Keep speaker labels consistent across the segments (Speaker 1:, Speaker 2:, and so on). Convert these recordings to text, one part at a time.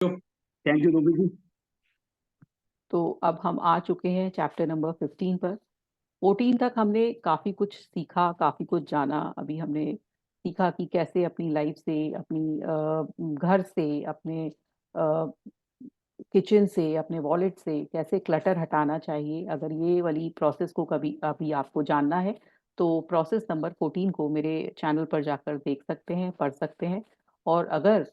Speaker 1: Thank you Ruby जी।
Speaker 2: तो अब हम आ चुके हैं चैप्टर नंबर 15 पर। 14 तक हमने काफी कुछ सीखा, काफी कुछ जाना। अभी हमने सीखा कि कैसे अपनी लाइफ से, अपनी घर से, अपने किचन से, अपने वॉलेट से कैसे क्लटर हटाना चाहिए। अगर ये वाली प्रोसेस को कभी अभी आपको जानना है तो प्रोसेस नंबर 14 को मेरे चैनल पर जाकर देख सकते हैं, पढ़ सकते हैं। और अगर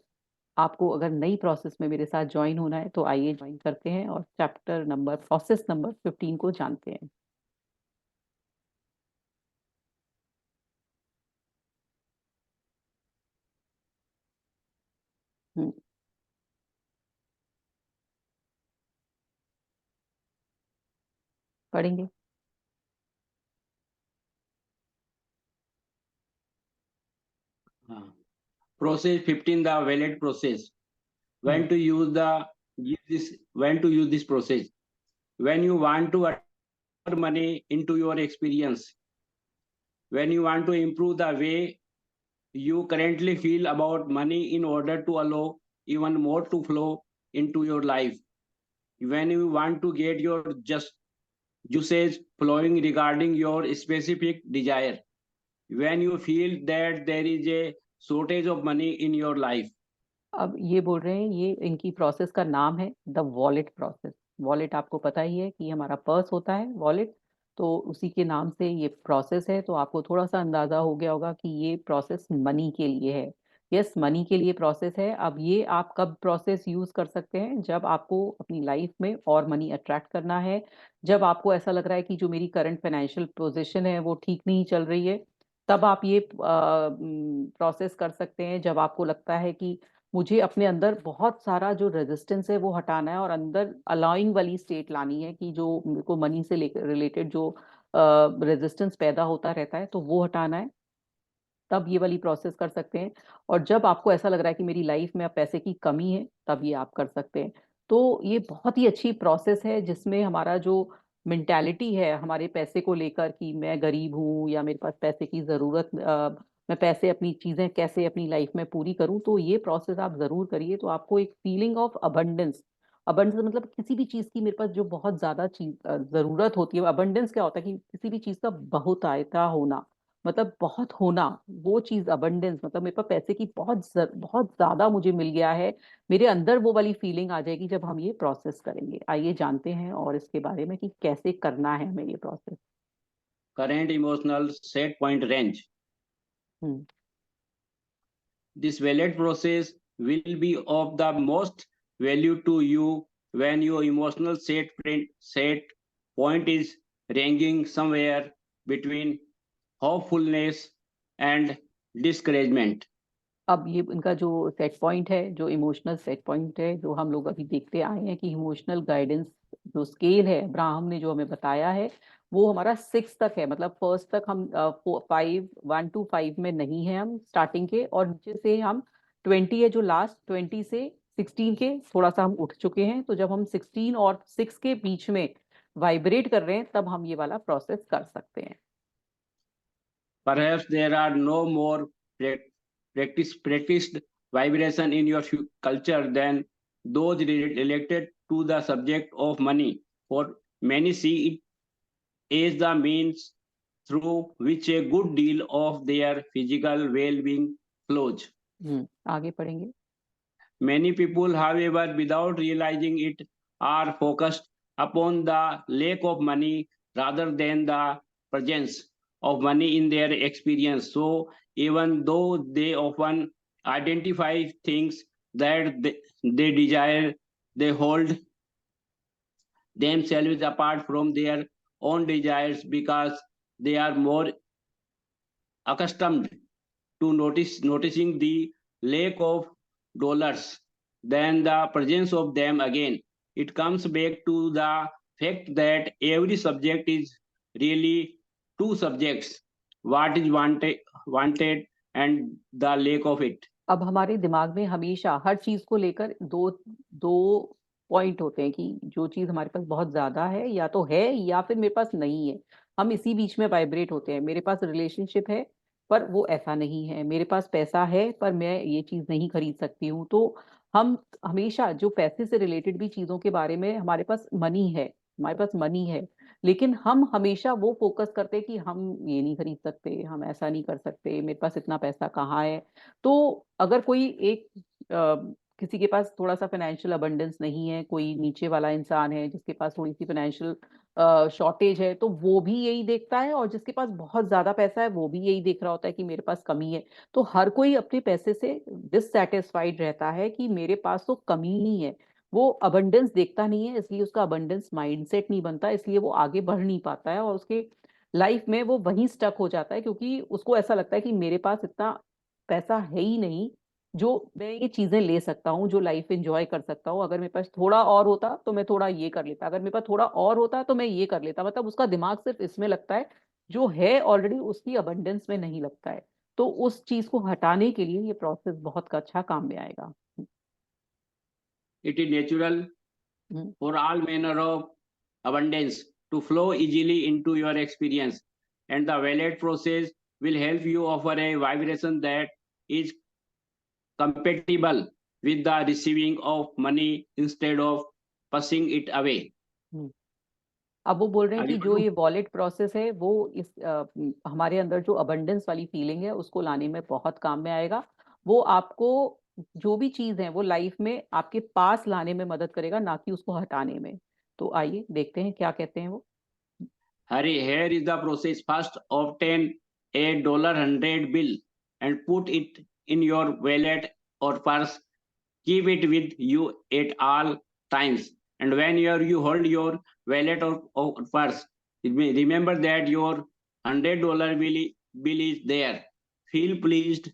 Speaker 2: नई प्रोसेस में मेरे साथ ज्वाइन होना है तो आइए ज्वाइन करते हैं और प्रोसेस नंबर 15 को जानते हैं। हम्म, पढ़ेंगे।
Speaker 1: Process 15, the valid process.
Speaker 2: Hmm
Speaker 1: When to use this process? When you want to earn money into your experience, when you want to improve the way you currently feel about money in order to allow even more to flow into your life, when you want to get your just usage flowing regarding your specific desire, when you feel that there is a shortage of money in your life.
Speaker 2: अब ये बोल रहे हैं, ये इनकी process का नाम है द वॉलेट प्रोसेस। वॉलेट आपको पता ही है कि हमारा पर्स होता है वॉलेट, तो उसी के नाम से ये प्रोसेस है। तो आपको थोड़ा सा अंदाजा हो गया होगा कि ये प्रोसेस मनी के लिए है। यस, मनी के लिए प्रोसेस है। अब ये आप कब प्रोसेस यूज कर सकते हैं? जब आपको अपनी लाइफ में और मनी अट्रैक्ट करना है, जब आपको ऐसा लग रहा है कि जो मेरी करंट फाइनेंशियल पोजीशन है वो ठीक नहीं चल रही है, तब आप ये प्रोसेस कर सकते हैं। जब आपको लगता है कि मुझे अपने अंदर बहुत सारा जो रेजिस्टेंस है वो हटाना है और अंदर अलाउइंग वाली स्टेट लानी है कि जो मेरे को मनी से रिलेटेड जो रेजिस्टेंस पैदा होता रहता है तो वो हटाना है, तब ये वाली प्रोसेस कर सकते हैं। और जब आपको ऐसा लग रहा है कि मेरी लाइफ में अब पैसे की कमी है, तब ये आप कर सकते हैं। तो ये बहुत ही अच्छी प्रोसेस है जिसमें हमारा जो मेंटालिटी है हमारे पैसे को लेकर कि मैं गरीब हूँ या मेरे पास पैसे की जरूरत, मैं पैसे अपनी चीजें कैसे अपनी लाइफ में पूरी करूँ, तो ये प्रोसेस आप जरूर करिए। तो आपको एक फीलिंग ऑफ अबंडेंस, अबंडेंस मतलब किसी भी चीज की मेरे पास जो बहुत ज्यादा चीज जरूरत होती है। अबंडेंस क्या होता है कि किसी भी चीज का बहुतायता होना, मतलब बहुत होना। वो चीज अबंडेंस मतलब मेरे पास पैसे की बहुत ज्यादा मुझे मिल गया है, मेरे अंदर वो वाली फीलिंग आ जाएगी जब हम ये प्रोसेस करेंगे। आइए जानते हैं और इसके बारे में कि कैसे करना है हमें ये process.
Speaker 1: Current emotional set point range.
Speaker 2: Hmm
Speaker 1: This valid process will be of the most value to you when your emotional set point is ranging somewhere between hopefulness and discouragement.
Speaker 2: अब ये इनका जो सेट पॉइंट है, जो emotional set point है, जो हम लोग अभी देखते आए हैं कि इमोशनल गाइडेंस जो स्केल है अब्राहम ने जो हमें बताया है, वो हमारा 6 तक है। मतलब फर्स्ट तक हम 1 to 5 में नहीं है हम स्टार्टिंग के, और नीचे से हम 20 है जो लास्ट, 20 से 16 के थोड़ा सा हम उठ चुके हैं। तो जब हम 16 और 6 के बीच में वाइब्रेट कर रहे हैं तब हम ये वाला प्रोसेस कर सकते हैं।
Speaker 1: Perhaps there are no more practiced vibration in your culture than those related to the subject of money. For many see it as the means through which a good deal of their physical well-being flows.
Speaker 2: आगे पढ़ेंगे।
Speaker 1: Many people, however, without realizing it, are focused upon the lack of money rather than the presence of money in their experience. So, even though they often identify things that they desire, they hold themselves apart from their own desires because they are more accustomed to noticing the lack of dollars than the presence of them. Again, it comes back to the fact that every subject is really two subjects: what is wanted and the lack of it.
Speaker 2: अब हमारे दिमाग में हमेशा हर चीज को लेकर दो दो पॉइंट होते हैं कि जो चीज हमारे पास बहुत ज्यादा है या तो है या फिर मेरे पास नहीं है। हम इसी बीच में वाइब्रेट होते हैं। मेरे पास रिलेशनशिप है पर वो ऐसा नहीं है, मेरे पास पैसा है पर मैं ये चीज नहीं खरीद सकती हूँ। तो हम हमेशा जो पैसे से रिलेटेड भी चीजों के बारे में हमारे पास मनी है, हमारे पास मनी है, लेकिन हम हमेशा वो फोकस करते हैं कि हम ये नहीं खरीद सकते, हम ऐसा नहीं कर सकते, मेरे पास इतना पैसा कहाँ है। तो अगर कोई एक किसी के पास थोड़ा सा फाइनेंशियल अबंडेंस नहीं है, कोई नीचे वाला इंसान है जिसके पास थोड़ी सी फाइनेंशियल शॉर्टेज है, तो वो भी यही देखता है, और जिसके पास बहुत ज्यादा पैसा है वो भी यही देख रहा होता है कि मेरे पास कमी है। तो हर कोई अपने पैसे से डिससैटिस्फाइड रहता है कि मेरे पास तो कमी नहीं है। वो अबंडेंस देखता नहीं है, इसलिए उसका अबंडेंस माइंडसेट नहीं बनता, इसलिए वो आगे बढ़ नहीं पाता है, और उसके लाइफ में वो वहीं स्टक हो जाता है, क्योंकि उसको ऐसा लगता है कि मेरे पास इतना पैसा है ही नहीं जो मैं ये चीजें ले सकता हूँ, जो लाइफ एंजॉय कर सकता हूँ। अगर मेरे पास थोड़ा और होता तो मैं थोड़ा ये कर लेता, अगर मेरे पास थोड़ा और होता तो मैं ये कर लेता, मतलब उसका दिमाग सिर्फ इसमें लगता है, जो है ऑलरेडी उसकी अबंडेंस में नहीं लगता है। तो उस चीज को हटाने के लिए ये प्रोसेस बहुत अच्छा काम में आएगा।
Speaker 1: It is natural
Speaker 2: hmm.
Speaker 1: for all manner of abundance to flow easily into your experience, and the wallet process will help you offer a vibration that is compatible with the receiving of money instead of pushing it away.
Speaker 2: हम्म। अब वो बोल रहे हैं
Speaker 1: Are you
Speaker 2: कि जो
Speaker 1: able
Speaker 2: ये
Speaker 1: to?
Speaker 2: Wallet process है वो इस हमारे अंदर जो अबंडेंस वाली फीलिंग है उसको लाने में बहुत काम में आएगा। वो आपको जो भी चीज है वो लाइफ में आपके पास लाने में मदद करेगा, ना कि उसको हटाने में। तो आइए देखते हैं क्या कहते हैं वो।
Speaker 1: Hurry, here is the process. First, obtain a $100 bill and put it in your wallet or purse. Keep it with you at all times. And when you hold your wallet or purse, remember that your $100 bill is there. Feel pleased.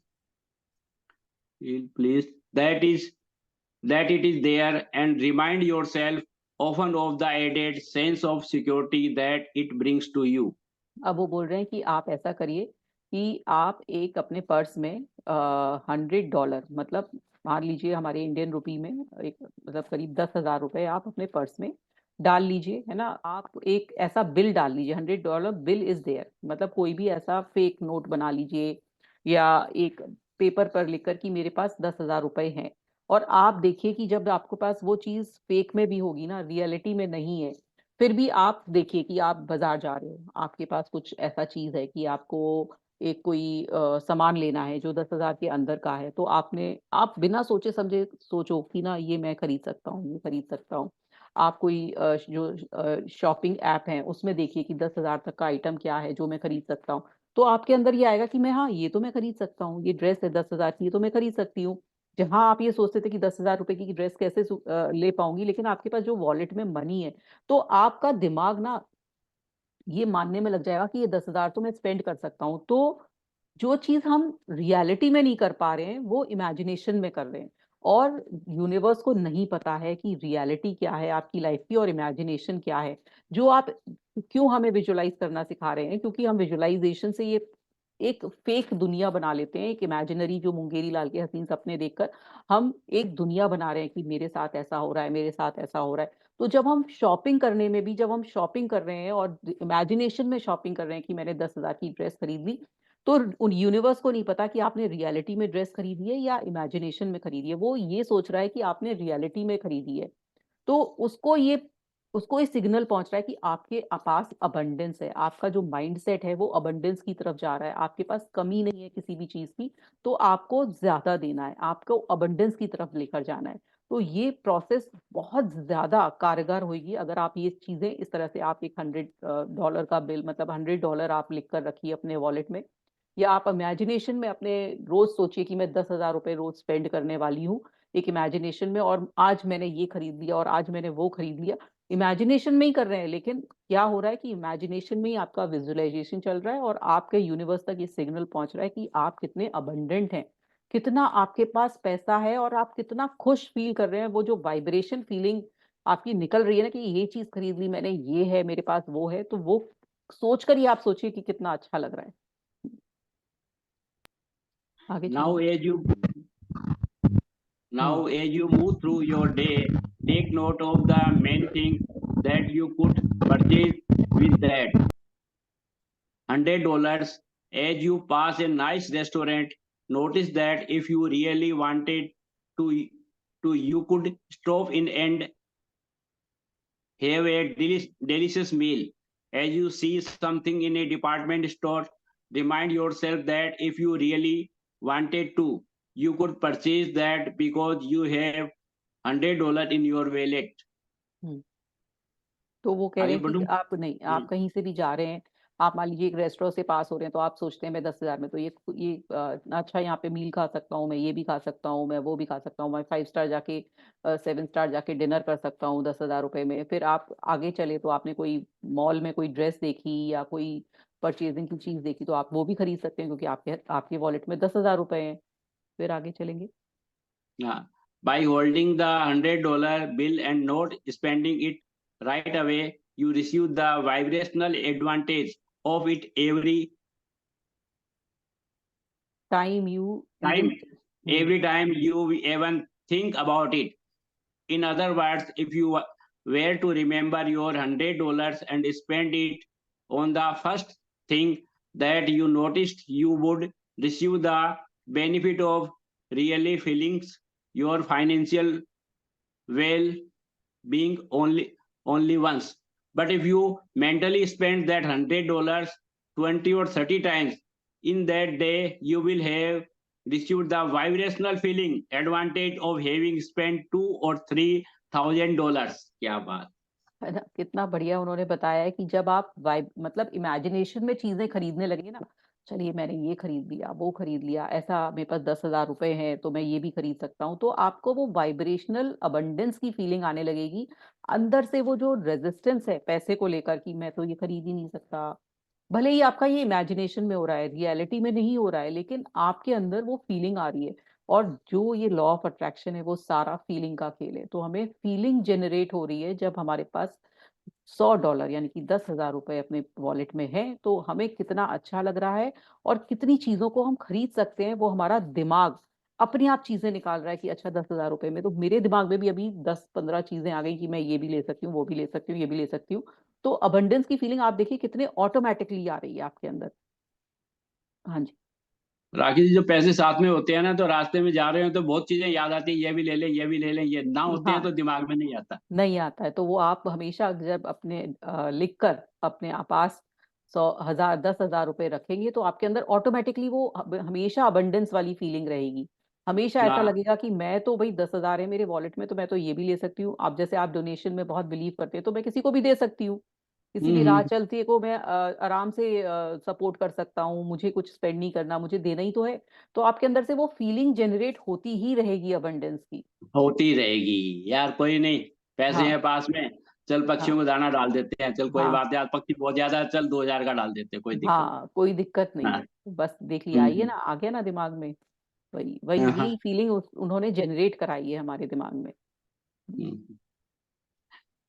Speaker 1: Feel pleased that it is there, and remind yourself often of the added sense of security that it brings to you.
Speaker 2: अब वो बोल रहे हैं कि आप ऐसा करिए कि आप एक अपने पर्स में $100, मतलब मान लीजिए हमारे इंडियन रुपी में एक मतलब करीब 10,000 रुपए आप अपने पर्स में डाल लीजिए, है ना। आप एक ऐसा बिल डाल लीजिए, $100 बिल इज देयर, मतलब कोई भी ऐसा फेक नोट बना लीजिए, या एक पेपर पर लिखकर कि मेरे पास 10,000 रुपए हैं। और आप देखिए कि जब आपके पास वो चीज फेक में भी होगी ना, रियलिटी में नहीं है, फिर भी आप देखिए कि आप बाजार जा रहे हो, आपके पास कुछ ऐसा चीज है कि आपको एक कोई सामान लेना है जो 10,000 के अंदर का है, तो आप बिना सोचे समझे सोचो कि ना ये मैं खरीद सकता हूँ, ये खरीद सकता हूँ। आप कोई जो शॉपिंग ऐप है उसमें देखिए कि 10,000 तक का आइटम क्या है जो मैं खरीद सकता हूँ। तो आपके अंदर ये आएगा कि मैं, हाँ ये तो मैं खरीद सकता हूँ, ये ड्रेस है 10,000 की, ये तो मैं खरीद सकती हूँ। जहां आप ये सोचते थे कि 10,000 रुपए की ड्रेस कैसे ले पाऊंगी, लेकिन आपके पास जो वॉलेट में मनी है, तो आपका दिमाग ना ये मानने में लग जाएगा कि ये 10,000 तो मैं स्पेंड कर सकता हूँ। तो जो चीज हम रियलिटी में नहीं कर पा रहे हैं वो इमेजिनेशन में कर रहे हैं। और यूनिवर्स को नहीं पता है कि रियलिटी क्या है आपकी लाइफ की और इमेजिनेशन क्या है। जो आप क्यों हमें विजुलाइज करना सिखा रहे हैं, क्योंकि हम विजुलाइजेशन से ये एक फेक दुनिया बना लेते हैं, एक इमेजिनरी, जो मुंगेरी लाल के हसीन सपने देखकर हम एक दुनिया बना रहे हैं कि मेरे साथ ऐसा हो रहा है, मेरे साथ ऐसा हो रहा है। तो जब हम शॉपिंग करने में भी, जब हम शॉपिंग कर रहे हैं और इमेजिनेशन में शॉपिंग कर रहे हैं कि मैंने 10,000 की ड्रेस खरीद ली, तो उन यूनिवर्स को नहीं पता कि आपने रियलिटी में ड्रेस खरीदी है या इमेजिनेशन में खरीदी है। वो ये सोच रहा है कि आपने रियलिटी में खरीदी है। तो उसको ये सिग्नल पहुंच रहा है कि आपके पास अबंडेंस है, आपका जो माइंडसेट है वो अबंडेंस की तरफ जा रहा है, आपके पास कमी नहीं है किसी भी चीज की। तो आपको ज्यादा देना है, आपको अबंडेंस की तरफ लेकर जाना है। तो ये प्रोसेस बहुत ज्यादा कारगर होगी अगर आप ये चीजें इस तरह से, आप एक $100 का बिल, मतलब $100 आप लिख कर रखिए अपने वॉलेट में, या आप इमेजिनेशन में अपने रोज सोचिए कि मैं 10,000 रुपए रोज स्पेंड करने वाली हूँ एक इमेजिनेशन में, और आज मैंने ये खरीद लिया और आज मैंने वो खरीद लिया। इमेजिनेशन में ही कर रहे हैं, लेकिन क्या हो रहा है कि इमेजिनेशन में ही आपका विजुअलाइजेशन चल रहा है और आपके यूनिवर्स तक ये सिग्नल पहुंच रहा है कि आप कितने अबंडेंट हैं, कितना आपके पास पैसा है, और आप कितना खुश फील कर रहे हैं। वो जो वाइब्रेशन फीलिंग आपकी निकल रही है ना कि ये चीज खरीद ली मैंने, ये है मेरे पास, वो है, तो वो सोच कर ही आप सोचिए कि कितना अच्छा लग रहा है। आगे
Speaker 1: Now,
Speaker 2: चलिए।
Speaker 1: as you
Speaker 2: hmm.
Speaker 1: Now, as you move through your day, take note of the main thing that you could purchase with that $100. As you pass a nice restaurant, notice that if you really wanted to, to you could stop in and have a delicious meal. As you see something in a department store, remind yourself that if you really wanted to, you could purchase that because you have $100 in your wallet.
Speaker 2: तो वो कह रहे
Speaker 1: आगे
Speaker 2: हैं कि
Speaker 1: बढ़ूं?
Speaker 2: आप नहीं, आप कहीं से भी जा रहे हैं, आप मान लीजिए एक रेस्टोरेंट से पास हो रहे हैं, तो आप सोचते हैं मैं 10,000 में तो ये अच्छा यहाँ पे मील खा सकता हूँ, मैं ये भी खा सकता हूँ, मैं वो भी खा सकता हूँ, मैं 5 स्टार जाके 7 स्टार जाके डिनर कर सकता हूँ 10,000 रुपए में। फिर आप आगे चले तो आपने कोई मॉल में कोई ड्रेस देखी या कोई परचेजिंग की चीज देखी, तो आप वो भी खरीद सकते हैं क्योंकि आपके आपके वॉलेट में 10,000 रुपए हैं। फिर आगे चलेंगे।
Speaker 1: Yeah. By holding the $100 bill and not spending it right away, you receive the vibrational advantage of it every
Speaker 2: time you
Speaker 1: time.
Speaker 2: Even
Speaker 1: Every time you even think about it. In other words, if you were to remember your $100 and spend it on the first thing that you noticed, you would receive the benefit of really feeling your financial well-being only once. But if you mentally spend that $100 20 or 30 times in that day, you will have received the vibrational feeling advantage of having spent $2,000 or $3,000. क्या बात
Speaker 2: है ना, कितना बढ़िया उन्होंने बताया है कि जब आप वाइब मतलब इमेजिनेशन में चीजें खरीदने लगे ना, चलिए मैंने ये खरीद लिया, वो खरीद लिया, ऐसा मेरे पास 10,000 रुपए हैं तो मैं ये भी खरीद सकता हूँ, तो आपको वो वाइब्रेशनल अबंडेंस की फीलिंग आने लगेगी। अंदर से वो जो रेजिस्टेंस है पैसे को लेकर कि मैं तो ये खरीद ही नहीं सकता, भले ही आपका ये इमेजिनेशन में हो रहा है, रियलिटी में नहीं हो रहा है, लेकिन आपके अंदर वो फीलिंग आ रही है। और जो ये लॉ ऑफ अट्रैक्शन है वो सारा फीलिंग का खेल है। तो हमें फीलिंग जनरेट हो रही है जब हमारे पास $100 यानी कि 10,000 रुपए अपने वॉलेट में है, तो हमें कितना अच्छा लग रहा है और कितनी चीजों को हम खरीद सकते हैं, वो हमारा दिमाग अपने आप चीजें निकाल रहा है कि अच्छा 10,000 रुपए में तो मेरे दिमाग में भी अभी 10-15 चीजें आ गई कि मैं ये भी ले सकती हूँ, वो भी ले सकती हूँ, ये भी ले सकती हूँ। तो अबंडेंस की फीलिंग आप देखिए कितने ऑटोमेटिकली आ रही है आपके अंदर। हाँ जी।
Speaker 1: राखी जी, जो पैसे साथ में होते हैं ना, तो रास्ते में जा रहे हो तो बहुत चीजें याद आती है, ये भी ले लें, ये भी ले लें, ये ना होते हैं
Speaker 2: हाँ,
Speaker 1: तो दिमाग में नहीं आता।
Speaker 2: नहीं आता है, तो वो आप हमेशा जब अपने लिख कर अपने पास 100,000 10,000 रुपए रखेंगे तो आपके अंदर ऑटोमेटिकली वो हमेशा अबंडेंस वाली फीलिंग रहेगी। हमेशा ऐसा
Speaker 1: हाँ।
Speaker 2: लगेगा कि मैं तो भाई 10,000 है मेरे वॉलेट में तो मैं तो ये भी ले सकती हूँ। आप जैसे आप डोनेशन में बहुत बिलीव करते हैं तो मैं किसी को भी दे सकती हूँ, किसी भी राह
Speaker 1: हम्म।
Speaker 2: चलती को मैं आराम से सपोर्ट कर सकता हूँ, मुझे कुछ स्पेंड नहीं करना, मुझे देना ही तो है। तो आपके अंदर से वो फीलिंग जनरेट होती ही रहेगी अबंडेंस की।
Speaker 1: होती रहेगी। यार कोई नहीं, पैसे
Speaker 2: हाँ
Speaker 1: हैं पास में, चल पक्षियों
Speaker 2: हाँ
Speaker 1: को दाना डाल देते हैं, चल कोई
Speaker 2: हाँ
Speaker 1: बात है, आज पक्षी बहुत ज्यादा है, चल 2,000 का डाल देते हैं, कोई दिक्कत
Speaker 2: हाँ, कोई दिक्कत नहीं
Speaker 1: नहीं।
Speaker 2: है। बस देख लिया, आइए
Speaker 1: हाँ।
Speaker 2: ना, आ गया ना दिमाग में। वही वही
Speaker 1: हाँ।
Speaker 2: यही फीलिंग उन्होंने जनरेट कराई है हमारे दिमाग में।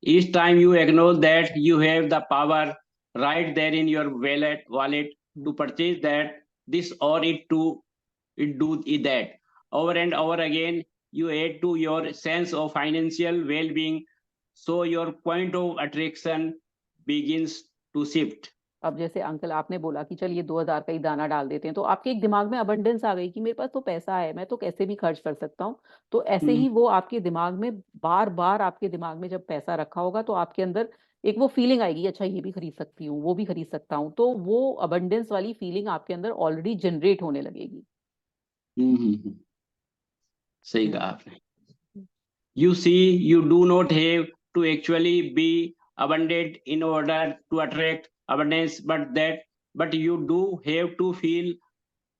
Speaker 1: Each time you acknowledge that you have the power right there in your wallet to purchase that, this or it do it that. Over and over again, you add to your sense of financial well-being, so your point of attraction begins to shift.
Speaker 2: अब जैसे uncle आपने बोला कि चलिए 2,000 का ही दाना डाल देते हैं, तो आपके एक दिमाग में अबंडेंस आ गई कि मेरे पास तो पैसा है, मैं तो कैसे भी खर्च कर सकता हूँ। तो ऐसे
Speaker 1: हम्म।
Speaker 2: ही वो आपके दिमाग में बार बार आपके दिमाग में जब पैसा रखा होगा तो आपके अंदर एक वो फीलिंग आएगी, अच्छा ये भी खरीद सकती हूँ, वो भी खरीद सकता हूँ, तो वो अबंडेंस वाली फीलिंग आपके अंदर ऑलरेडी जनरेट होने लगेगी।
Speaker 1: सही
Speaker 2: हम्म।
Speaker 1: कहा आपने। You see, you do not have to actually be abundant in order to attract abundance, but you do have to feel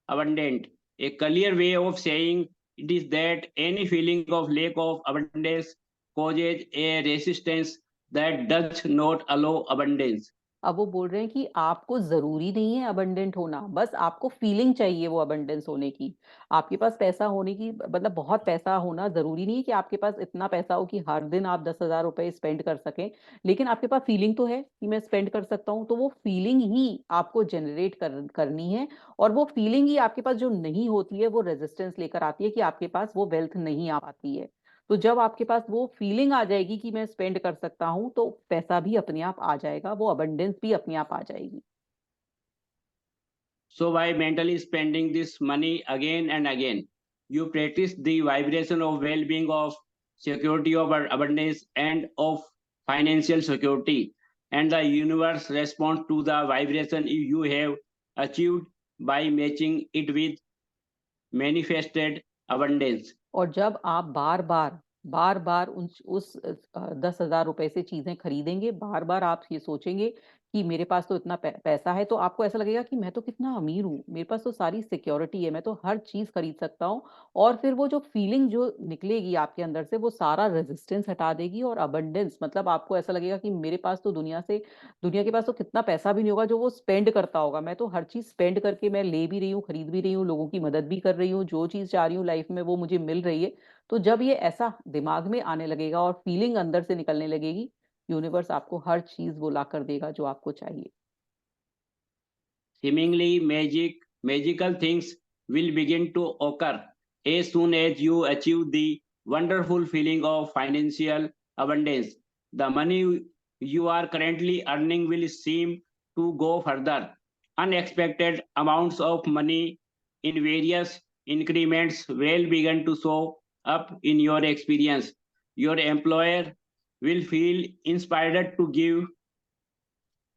Speaker 1: abundant. A clear way of saying it is that any feeling of lack of abundance causes a resistance that does not allow abundance.
Speaker 2: अब वो बोल रहे हैं कि आपको जरूरी नहीं है अबंडेंट होना, बस आपको फीलिंग चाहिए वो अबंडेंस होने की। आपके पास पैसा होने की मतलब बहुत पैसा होना जरूरी नहीं है कि आपके पास इतना पैसा हो कि हर दिन आप 10,000 रुपए स्पेंड कर सकें, लेकिन आपके पास फीलिंग तो है कि मैं स्पेंड कर सकता हूँ, तो वो फीलिंग ही आपको जनरेट करनी है। और वो फीलिंग ही आपके पास जो नहीं होती है वो रेजिस्टेंस लेकर आती है कि आपके पास वो वेल्थ नहीं आ पाती है। तो जब आपके पास वो फीलिंग आ जाएगी कि मैं स्पेंड कर सकता हूँ तो पैसा भी अपने आप आ जाएगा, वो अबंडेंस भी अपने आप आ जाएगी।
Speaker 1: So by mentally spending this money again and again, You practice the vibration of well-being, of security, of abundance, and of financial security. And the universe responds to the vibration you have achieved by matching it with manifested abundance.
Speaker 2: और जब आप बार बार उस 10,000 रुपए से चीजें खरीदेंगे, बार बार आप ये सोचेंगे कि मेरे पास तो इतना पैसा है, तो आपको ऐसा लगेगा कि मैं तो कितना अमीर हूँ, मेरे पास तो सारी सिक्योरिटी है, मैं तो हर चीज खरीद सकता हूँ। और फिर वो जो फीलिंग जो निकलेगी आपके अंदर से, वो सारा रेजिस्टेंस हटा देगी। और अबंडेंस मतलब आपको ऐसा लगेगा कि मेरे पास तो दुनिया के पास तो कितना पैसा भी नहीं होगा जो वो स्पेंड करता होगा, मैं तो हर चीज स्पेंड करके मैं ले भी रही हूँ, खरीद भी रही हूँ, लोगों की मदद भी कर रही हूँ, जो चीज चाह रही हूँ लाइफ में वो मुझे मिल रही है। तो जब ये ऐसा दिमाग में आने लगेगा और फीलिंग अंदर से निकलने लगेगी, यूनिवर्स आपको हर चीज वो ला कर देगा जो आपको चाहिए।
Speaker 1: Seemingly magical things will begin to occur as soon as you achieve the wonderful feeling of financial abundance. The money you are currently earning will seem to go further. Unexpected amounts of money in various increments will begin to show up in your experience. Your employer will feel inspired to give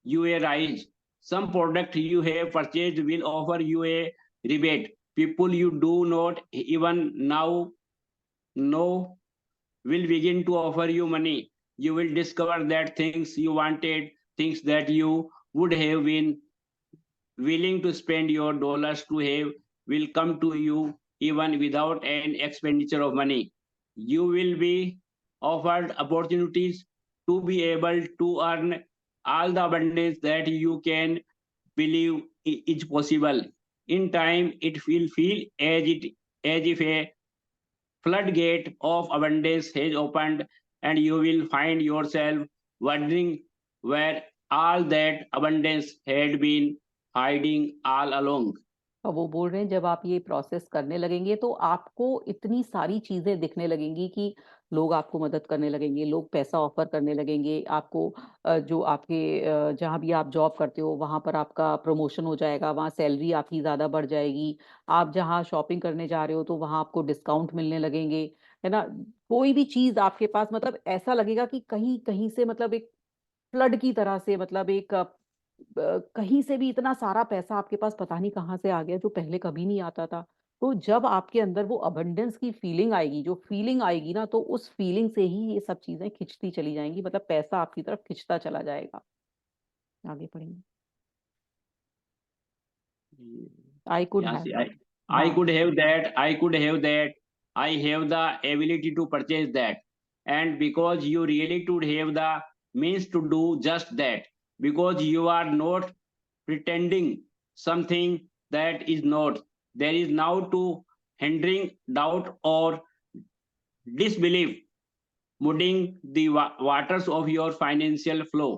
Speaker 1: you a rise. Some product you have purchased will offer you a rebate. People you do not even now know will begin to offer you money. You will discover that things you wanted, things that you would have been willing to spend your dollars to have, will come to you even without an expenditure of money. You will be offered opportunities to be able to earn all the abundance that you can believe is possible. In time, it will feel as if a floodgate of abundance has opened, and you will find yourself wondering where all that abundance had been hiding all along.
Speaker 2: और वो बोल रहे हैं जब आप ये process करने लगेंगे तो आपको इतनी सारी चीजें दिखने लगेंगी कि लोग आपको मदद करने लगेंगे, लोग पैसा ऑफर करने लगेंगे आपको। जो आपके जहाँ भी आप जॉब करते हो वहां पर आपका प्रमोशन हो जाएगा, वहां सैलरी आपकी ज्यादा बढ़ जाएगी। आप जहाँ शॉपिंग करने जा रहे हो तो वहां आपको डिस्काउंट मिलने लगेंगे, है ना। कोई भी चीज आपके पास मतलब ऐसा लगेगा कि कहीं कहीं से मतलब एक फ्लड की तरह से, मतलब एक कहीं से भी इतना सारा पैसा आपके पास पता नहीं कहाँ से आ गया जो पहले कभी नहीं आता था। तो जब आपके अंदर वो अबंडेंस की फीलिंग आएगी, जो फीलिंग आएगी ना, तो उस फीलिंग से ही ये सब चीजें खिंचती चली जाएंगी, मतलब पैसा आपकी तरफ खिंचता चला जाएगा। आगे पढ़ेंगे। I could
Speaker 1: Yes,
Speaker 2: have.
Speaker 1: I
Speaker 2: हाँ।
Speaker 1: could have that. I could have that. I have the ability to purchase that. And because you really could have the means to do just that, because you are not pretending something that is not. There is now to hindering doubt or disbelief, muddying the waters of your financial flow.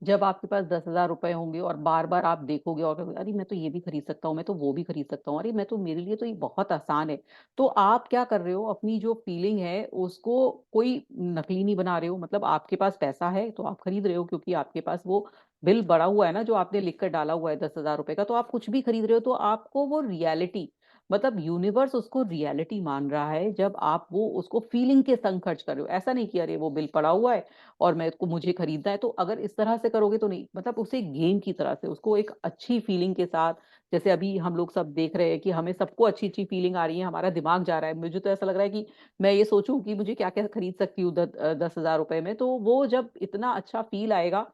Speaker 2: जब आपके पास 10,000 रुपए होंगे और बार बार आप देखोगे और कहोगे, अरे मैं तो ये भी खरीद सकता हूँ, मैं तो वो भी खरीद सकता हूँ, अरे मैं तो, मेरे लिए तो ये बहुत आसान है। तो आप क्या कर रहे हो, अपनी जो फीलिंग है उसको कोई नकली नहीं बना रहे हो। मतलब आपके पास पैसा है तो आप खरीद रहे हो, क्योंकि आपके पास वो बिल बड़ा हुआ है ना, जो आपने लिख कर डाला हुआ है 10,000 रुपए का, तो आप कुछ भी खरीद रहे हो। तो आपको वो रियलिटी, मतलब यूनिवर्स उसको रियलिटी मान रहा है जब आप वो उसको फीलिंग के संग खर्च कर रहे हो। ऐसा नहीं कि अरे वो बिल पड़ा हुआ है और मुझे खरीदना है। तो अगर इस तरह से करोगे तो नहीं, मतलब उसे गेम की तरह से, उसको एक अच्छी फीलिंग के साथ, जैसे अभी हम लोग सब देख रहे हैं कि हमें सबको अच्छी अच्छी फीलिंग आ रही है, हमारा दिमाग जा रहा है। मुझे तो ऐसा लग रहा है कि मैं ये सोचूं कि मुझे क्या क्या खरीद सकती हूँ 10,000 रुपए में। तो वो जब इतना अच्छा फील आएगा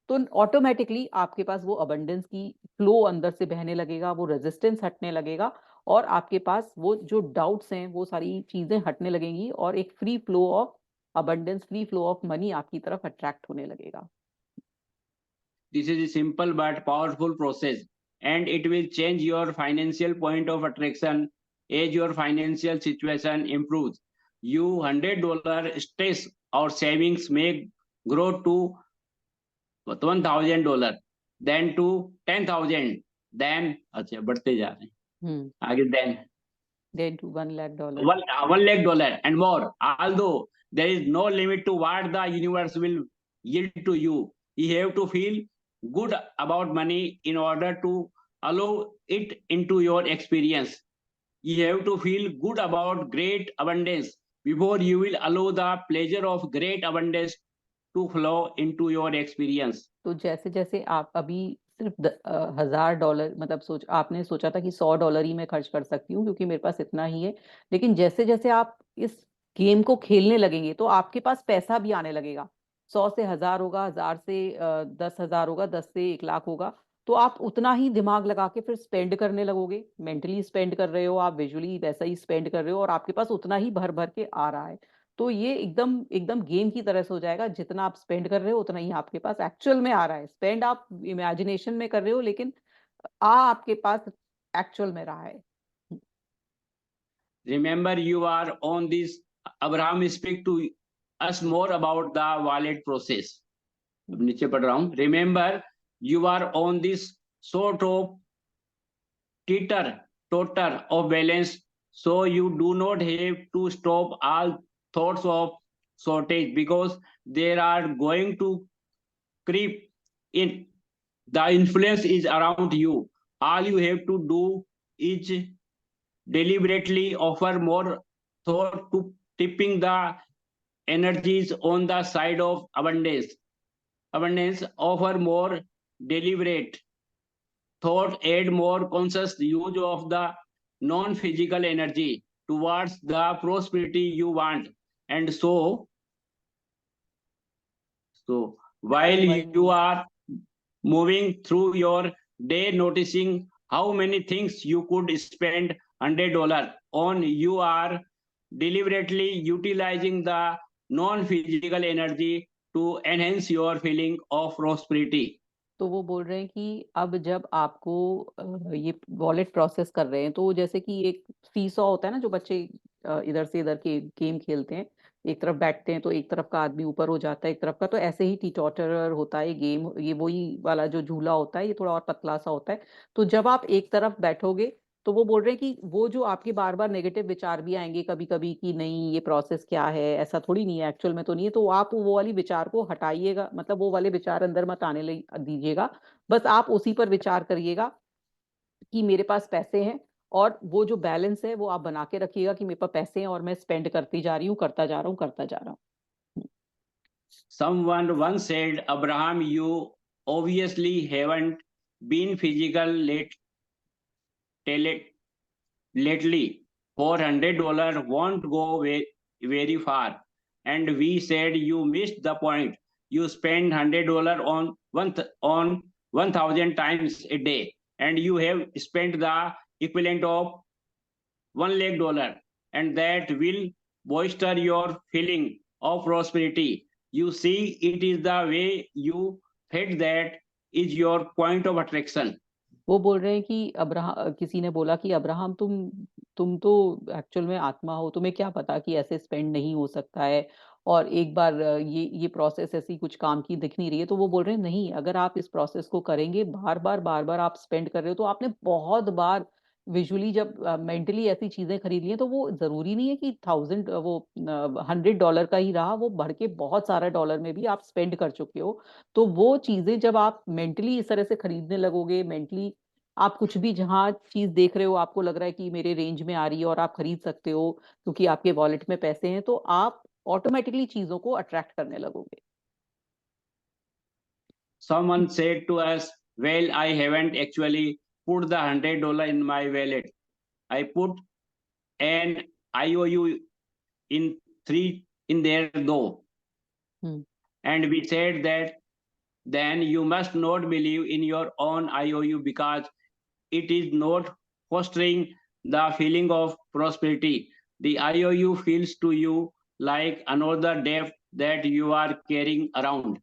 Speaker 2: तो ऑटोमेटिकली आपके पास वो अबंडेंस की फ्लो अंदर से बहने लगेगा, वो रेजिस्टेंस हटने लगेगा, और आपके पास वो जो डाउट्स हैं वो सारी चीजें हटने लगेंगी, और एक free flow of abundance, free flow of money आपकी तरफ अट्रैक्ट होने लगेगा।
Speaker 1: This is a simple but powerful process, and it will change your financial point of attraction as your financial situation improves. You $100 stress or savings may grow to $1,000, then to 10,000, then अच्छा बढ़ते जा रहे हैं आगे,
Speaker 2: then to $1 lakh।
Speaker 1: 1 lakh dollar and more. Although there is no limit to what the universe will yield to you, you have to feel good about money in order to allow it into your experience. You have to feel good about great abundance before you will allow the pleasure of great abundance to flow into your experience.
Speaker 2: तो जैसे जैसे आप अभी सिर्फ $1000 मतलब आपने सोचा था कि $100 ही मैं खर्च कर सकती हूँ क्योंकि मेरे पास इतना ही है, लेकिन जैसे जैसे आप इस गेम को खेलने लगेंगे तो आपके पास पैसा भी आने लगेगा। 100 से 1000 होगा, 1000 से 10,000 होगा, 10 से 1 लाख होगा। तो आप उतना ही दिमाग लगा के फिर स्पेंड करने लगोगे। मेंटली स्पेंड कर रहे हो आप, विजुअली वैसा ही स्पेंड कर रहे हो और आपके पास उतना ही भर भर के आ रहा है। तो ये एकदम एकदम गेम की तरह से हो जाएगा। जितना आप स्पेंड कर रहे हो उतना ही आपके पास एक्चुअल में आ रहा है। स्पेंड आप इमेजिनेशन में कर रहे हो, लेकिन आपके पास एक्चुअल में रहा है।
Speaker 1: Remember, you are on this. Abraham speak to us more about the wallet process. अब नीचे पढ़ रहा हूँ. Remember, you are on this sort of totter of balance, so you do not have to stop all thoughts of shortage because they are going to creep in. The influence is around you. All you have to do is deliberately offer more thought to tipping the energies on the side of abundance. Offer more deliberate thought, add more conscious use of the non-physical energy towards the prosperity you want. And so while you are moving through your day, noticing how many things you could spend $100 on, you are deliberately utilizing the non-physical energy to enhance your feeling of prosperity.
Speaker 2: तो वो बोल रहे हैं कि अब जब आपको ये वॉलेट प्रोसेस कर रहे हैं, तो जैसे कि एक सीसॉ होता है ना, जो बच्चे इधर से इधर के गेम खेलते हैं, एक तरफ बैठते हैं तो एक तरफ का आदमी ऊपर हो जाता है एक तरफ का, तो ऐसे ही टीटॉटर होता है गेम। ये वही वाला जो झूला होता है, ये थोड़ा और पतला सा होता है। तो जब आप एक तरफ बैठोगे तो वो बोल रहे हैं कि वो जो आपके बार बार नेगेटिव विचार भी आएंगे कभी कभी कि नहीं ये प्रोसेस क्या है, ऐसा थोड़ी नहीं है, एक्चुअल में तो नहीं है, तो आप वो वाली विचार को हटाइएगा, मतलब वो वाले विचार अंदर मत आने दीजिएगा। बस आप उसी पर विचार करिएगा कि मेरे पास पैसे हैं, और वो जो बैलेंस है वो आप बना के रखिएगा कि मेरे पास पैसे हैं और मैं स्पेंड करती जा रही हूँ, करता जा रहा हूँ, करता जा रहा हूँ।
Speaker 1: Someone once said, Abraham, you obviously haven't been physical lately. $400 won't go very far. And we said, you missed the point. You spend $100 on 1,000 times a day, and you have spent the equivalent of $1 lakh, and that will bolster your feeling of prosperity. You see, it is the way you fed that is your point of attraction.
Speaker 2: वो बोल रहे हैं कि किसी ने बोला कि Abraham तुम तो एक्चुअल में आत्मा हो, तुम्हें क्या पता कि ऐसे स्पेंड नहीं हो सकता है, और एक बार ये प्रोसेस ऐसी कुछ काम की दिख नहीं रही है। तो वो बोल रहे हैं नहीं, अगर आप इस प्रोसेस को करेंगे, बार बार आप स्पेंड कर रहे हो, तो आपने बहुत बार विजुअली जब मेंटली ऐसी चीजें खरीद ली हैं, तो वो जरूरी नहीं है कि $100 का ही रहा, वो बढ़ के बहुत सारा डॉलर में भी आप स्पेंड कर चुके हो। तो वो चीजें जब आप मेंटली इस तरह से खरीदने लगोगे, मेंटली आप कुछ भी जहाँ चीज देख रहे हो आपको लग रहा है कि मेरे रेंज में आ रही है और आप खरीद सकते हो क्योंकि आपके वॉलेट में पैसे हैं, तो आप ऑटोमेटिकली चीजों को अट्रैक्ट करने लगोगे।
Speaker 1: Someone said to us, well, I haven't actually put the $100 in my wallet. I put an IOU in there though. And we said that then you must not believe in your own IOU because it is not fostering the feeling of prosperity. The IOU feels to you like another debt that you are carrying around.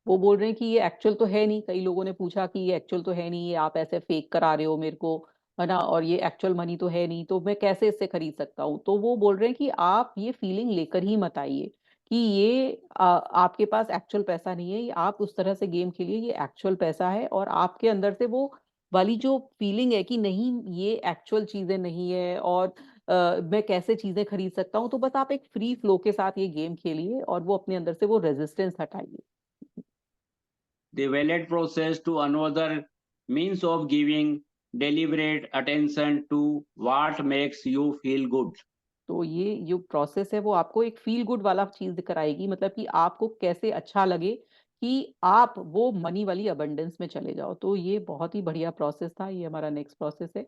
Speaker 2: वो बोल रहे हैं कि ये actual तो है नहीं। कई लोगों ने पूछा कि ये एक्चुअल तो है नहीं, ये आप ऐसे फेक करा रहे हो मेरे को, है ना, और ये एक्चुअल मनी तो है नहीं, तो मैं कैसे इससे खरीद सकता हूँ। तो वो बोल रहे हैं कि आप ये फीलिंग लेकर ही मत आइए कि ये आपके पास एक्चुअल पैसा नहीं है, ये आप उस तरह से गेम खेलिए, ये एक्चुअल पैसा है, और आपके अंदर से वो वाली जो फीलिंग है कि नहीं ये एक्चुअल चीजें नहीं है, और मैं कैसे चीजें खरीद सकता हूँ। तो बस आप एक फ्री फ्लो के साथ ये गेम खेलिए और वो अपने अंदर से वो रेजिस्टेंस हटाइए।
Speaker 1: The wallet process to another means of giving deliberate attention to what makes you feel good.
Speaker 2: तो ये जो प्रोसेस है वो आपको एक फील गुड वाला चीज़ कराएगी, मतलब कि आपको कैसे अच्छा लगे कि आप वो मनी वाली अबंडेंस में चले जाओ। तो ये बहुत ही बढ़िया प्रोसेस था, ये हमारा नेक्स्ट प्रोसेस है।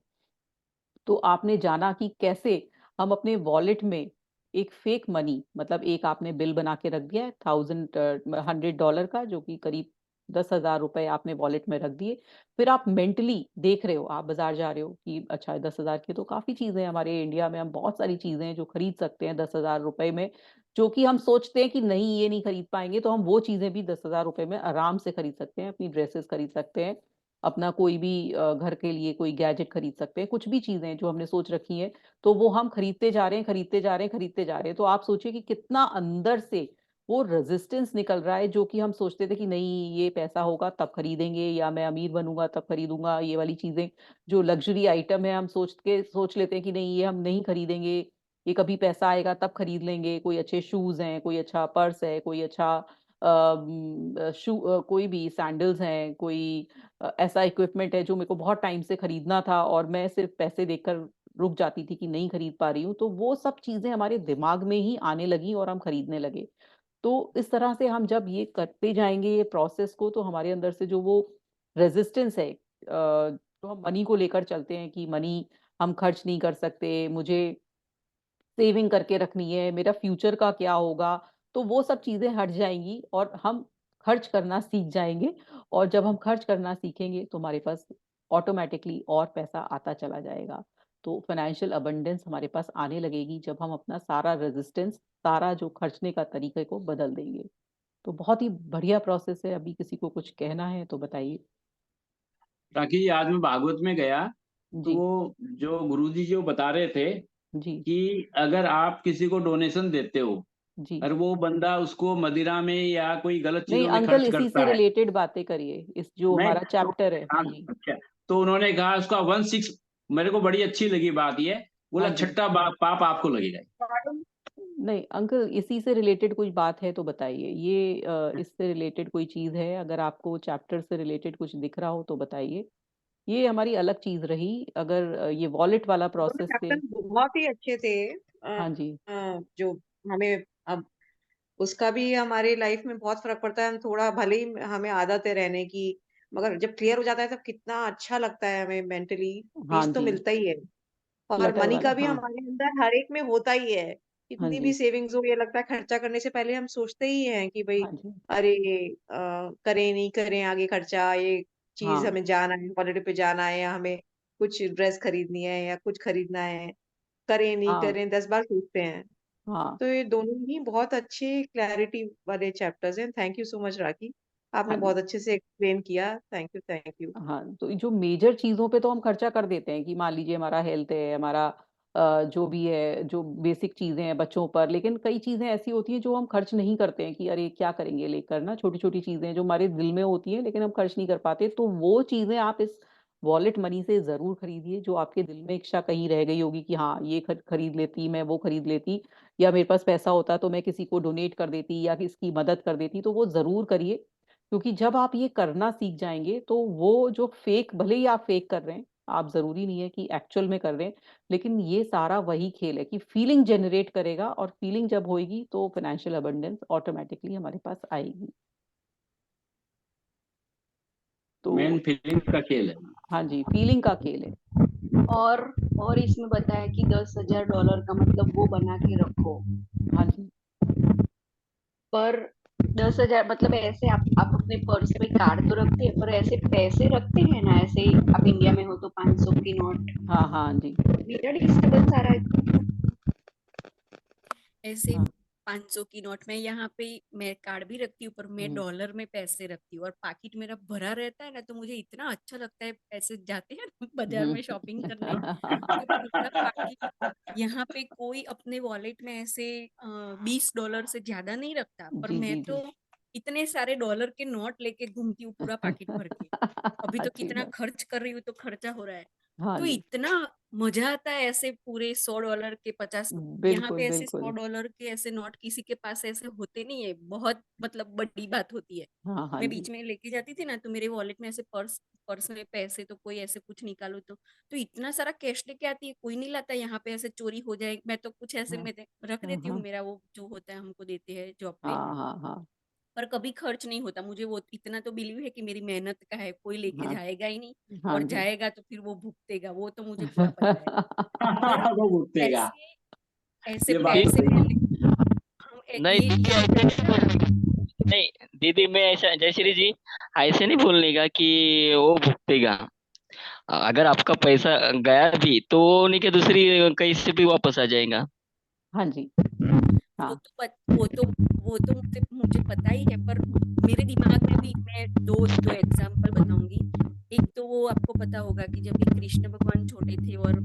Speaker 2: तो आपने जाना कि कैसे हम अपने वॉलेट में एक फेक मनी, मतलब एक आपने बिल बना के रख दिया है $100 का, जो कि करीब 10,000 रुपए आपने वॉलेट में रख दिए। फिर आप मेंटली देख रहे हो, आप बाजार जा रहे हो कि अच्छा 10,000 की तो काफी चीजें हैं, हमारे इंडिया में हम बहुत सारी चीजें हैं जो खरीद सकते हैं 10,000 रुपए में, जो कि हम सोचते हैं कि नहीं ये नहीं खरीद पाएंगे, तो हम वो चीजें भी 10,000 रुपए में आराम से खरीद सकते हैं। अपनी ड्रेसेस खरीद सकते हैं, अपना कोई भी घर के लिए कोई गैजेट खरीद सकते हैं, कुछ भी चीजें जो हमने सोच रखी हैं, तो वो हम खरीदते जा रहे हैं, खरीदते जा रहे हैं, खरीदते जा रहे हैं। तो आप सोचिए कि कितना अंदर से वो रेजिस्टेंस निकल रहा है, जो कि हम सोचते थे कि नहीं ये पैसा होगा तब खरीदेंगे, या मैं अमीर बनूंगा तब खरीदूंगा ये वाली चीजें। जो लग्जरी आइटम है हम सोच लेते हैं कि नहीं ये हम नहीं खरीदेंगे, ये कभी पैसा आएगा तब खरीद लेंगे। कोई अच्छे शूज हैं, कोई अच्छा पर्स है, कोई अच्छा कोई भी सैंडल्स हैं, कोई ऐसा इक्विपमेंट है जो मेरे को बहुत टाइम से खरीदना था और मैं सिर्फ पैसे देखकर रुक जाती थी कि नहीं खरीद पा रही हूँ, तो वो सब चीजें हमारे दिमाग में ही आने लगी और हम खरीदने लगे। तो इस तरह से हम जब ये करते जाएंगे ये प्रोसेस को, तो हमारे अंदर से जो वो रेजिस्टेंस है, तो हम मनी को लेकर चलते हैं कि मनी हम खर्च नहीं कर सकते, मुझे सेविंग करके रखनी है, मेरा फ्यूचर का क्या होगा, तो वो सब चीजें हट जाएंगी और हम खर्च करना सीख जाएंगे। और जब हम खर्च करना सीखेंगे तो हमारे पास ऑटोमेटिकली और पैसा आता चला जाएगा। तो फाइनेंशियल अबंडेंस हमारे पास आने लगेगी जब हम अपना सारा रेजिस्टेंस, सारा जो खर्चने का तरीके को बदल देंगे। तो बहुत ही बढ़िया प्रोसेस है। अभी किसी को कुछ कहना है तो बताइए।
Speaker 1: ताकि आज मैं भागवत में गया, तो
Speaker 2: जी।
Speaker 1: वो जो गुरुजी जो बता रहे थे
Speaker 2: जी।
Speaker 1: कि अगर आप किसी को डोनेशन देते हो
Speaker 2: जी।
Speaker 1: और वो बंदा उसको मदिरा में या कोई गलत
Speaker 2: नहीं
Speaker 1: चीजों में
Speaker 2: अंकल,
Speaker 1: खर्च
Speaker 2: इसी से
Speaker 1: करता है।
Speaker 2: रिलेटेड बातें करिए, इस जो
Speaker 1: मैं
Speaker 2: हमारा
Speaker 1: तो,
Speaker 2: चैप्टर है। हाँ
Speaker 1: हाँ,
Speaker 2: जी।
Speaker 1: अच्छा। तो उन्होंने कहा उसका 1/6, मेरे को बड़ी अच्छी लगी बात ये।
Speaker 2: हाँ
Speaker 1: बोला
Speaker 2: जी।
Speaker 1: छठा पाप आपको लगेगा।
Speaker 2: नहीं अंकल, इसी से रिलेटेड कोई बात है तो बताइए। ये इससे रिलेटेड कोई चीज है, अगर आपको चैप्टर से रिलेटेड कुछ दिख रहा हो तो बताइए। ये हमारी अलग चीज रही। अगर ये वॉलेट वाला
Speaker 3: दोनों
Speaker 2: प्रोसेस से।
Speaker 3: चैप्टर बहुत ही अच्छे थे।
Speaker 2: हाँ जी।
Speaker 3: जो हमें अब उसका भी हमारी लाइफ में बहुत फर्क पड़ता है। हम थोड़ा भले ही हमें आदत है रहने की, मगर जब क्लियर हो जाता है तब कितना अच्छा लगता है, हमें मेंटली
Speaker 2: हाँ
Speaker 3: पीस तो
Speaker 2: जी।
Speaker 3: मिलता ही है। और
Speaker 2: क्लटर
Speaker 3: मनी
Speaker 2: वाला,
Speaker 3: का भी
Speaker 2: हाँ।
Speaker 3: हमारे अंदर हर एक में होता ही है।
Speaker 2: हाँ
Speaker 3: कितनी भी
Speaker 2: जी।
Speaker 3: सेविंग्स हो, ये लगता है खर्चा करने से पहले हम सोचते ही हैं कि भाई
Speaker 2: हाँ जी।
Speaker 3: अरे करें नहीं करें आगे खर्चा, ये चीज
Speaker 2: हाँ।
Speaker 3: हमें जाना है, हॉलिडे पे जाना है, या हमें कुछ ड्रेस खरीदनी है या कुछ खरीदना है, करें नहीं
Speaker 2: हाँ।
Speaker 3: करें 10 बार सोचते हैं।
Speaker 2: हाँ।
Speaker 3: तो ये दोनों ही बहुत अच्छे क्लैरिटी वाले चैप्टर्स हैं। थैंक यू सो मच राखी, आपने
Speaker 2: हाँ।
Speaker 3: बहुत अच्छे से एक्सप्लेन किया। Thank you, thank you.
Speaker 2: हाँ, तो जो मेजर चीजों पे तो हम खर्चा कर देते हैं कि मान लीजिए हमारा हेल्थ है, हमारा जो भी है, जो बेसिक चीजें हैं बच्चों पर, लेकिन कई चीजें ऐसी होती हैं जो हम खर्च नहीं करते हैं कि अरे क्या करेंगे लेकर, ना छोटी छोटी चीजें जो हमारे दिल में होती हैं लेकिन हम खर्च नहीं कर पाते। तो वो चीजें आप इस वॉलेट मनी से जरूर खरीदिए, जो आपके दिल में इच्छा कहीं रह गई होगी कि हाँ ये खरीद लेती, मैं वो खरीद लेती, या मेरे पास पैसा होता तो मैं किसी को डोनेट कर देती या किसकी मदद कर देती, तो वो जरूर करिए। क्योंकि जब आप ये करना सीख जाएंगे तो वो जो फेक, भले ही आप फेक कर रहे हैं, आप जरूरी नहीं है कि एक्चुअल में कर रहे हैं, लेकिन ये सारा वही खेल है कि फीलिंग जनरेट करेगा, और फीलिंग जब होएगी तो फाइनेंशियल अबंडेंस ऑटोमेटिकली हमारे पास आएगी। तो
Speaker 1: मेन फीलिंग का खेल है।
Speaker 2: हाँ जी, फीलिंग का खेल है।
Speaker 4: और और इसमें बताया कि $10,000 का मतलब वो बना के रखो,
Speaker 2: हाँ जी।
Speaker 4: पर 10,000 मतलब ऐसे आप अपने पर्स में कार्ड तो रखते हैं, पर ऐसे पैसे रखते हैं ना, ऐसे आप इंडिया में हो तो 500 की नोट।
Speaker 2: हाँ। हाँ जी।
Speaker 4: मेरा डिस्टर्बेंस आ रहा है ऐसे
Speaker 2: हाँ।
Speaker 4: 500 की नोट में, यहाँ पे मैं कार्ड भी रखती हूँ, पर मैं
Speaker 2: हम्म।
Speaker 4: डॉलर में पैसे रखती हूँ और पाकिट मेरा भरा रहता है ना, तो मुझे इतना अच्छा लगता है। ऐसे जाते हैं ना बाजार में शॉपिंग करने, तो पूरा पाकिट, यहाँ पे कोई अपने वॉलेट में ऐसे $20 से ज्यादा नहीं रखता, पर
Speaker 2: जी
Speaker 4: मैं
Speaker 2: जी जी।
Speaker 4: तो इतने सारे डॉलर के नोट लेके घूमती हूँ पूरा पाकिट भर के। अभी तो
Speaker 2: अच्छी
Speaker 4: कितना
Speaker 2: बात।
Speaker 4: खर्च कर रही हूँ, तो खर्चा हो रहा है।
Speaker 2: हाँ
Speaker 4: तो
Speaker 2: जी,
Speaker 4: इतना मजा आता है ऐसे पूरे $100 के 50, यहाँ
Speaker 2: बिल्कुल,
Speaker 4: पे ऐसे
Speaker 2: बिल्कुल।
Speaker 4: $100 के ऐसे नोट किसी के पास ऐसे होते नहीं है, बहुत मतलब बड़ी बात होती है।
Speaker 2: हाँ, हाँ
Speaker 4: मैं
Speaker 2: जी।
Speaker 4: बीच में लेके जाती थी ना, तो मेरे वॉलेट में ऐसे पर्स में पैसे, तो कोई ऐसे कुछ निकालो तो इतना सारा कैश लेके आती है, कोई नहीं लाता, यहाँ पे ऐसे चोरी हो जाए, मैं तो कुछ ऐसे
Speaker 2: हाँ,
Speaker 4: में रख
Speaker 2: हाँ,
Speaker 4: देती हूँ,
Speaker 2: हाँ।
Speaker 4: मेरा वो जो होता है हमको देते हैं जॉब पे,
Speaker 2: हाँ, हाँ, हाँ।
Speaker 4: पर कभी खर्च नहीं होता। मुझे वो इतना तो बिलीव है कि मेरी मेहनत का है, कोई लेके
Speaker 2: हाँ,
Speaker 4: जाएगा ही नहीं,
Speaker 2: हाँ
Speaker 4: और
Speaker 2: जी।
Speaker 4: जाएगा तो फिर वो भुगतेगा, वो तो मुझे पूरा पता है। पर
Speaker 1: वो भुगतेगा।
Speaker 4: ऐसे ऐसे
Speaker 1: ये बात
Speaker 5: फिर
Speaker 1: तो
Speaker 4: पैसे
Speaker 1: सही
Speaker 4: को
Speaker 1: है।
Speaker 4: हम
Speaker 5: नहीं
Speaker 4: ये आपको पता है।
Speaker 5: नहीं दीदी, मैं ऐसा, जयश्री जी, ऐसे नहीं बोलने का कि वो भुगतेगा। अगर आपका पैसा गया भी तो वो नहीं कि दूसरी कहीं से भी वापस आ जाएगा।
Speaker 2: हाँ जी,
Speaker 4: वो
Speaker 2: हाँ।
Speaker 4: तो वो तो मुझे मुझे पता ही है, पर मेरे दिमाग में भी मैं दो एग्जाम्पल बताऊंगी। एक तो वो आपको पता होगा कि जब भी कृष्ण भगवान छोटे थे और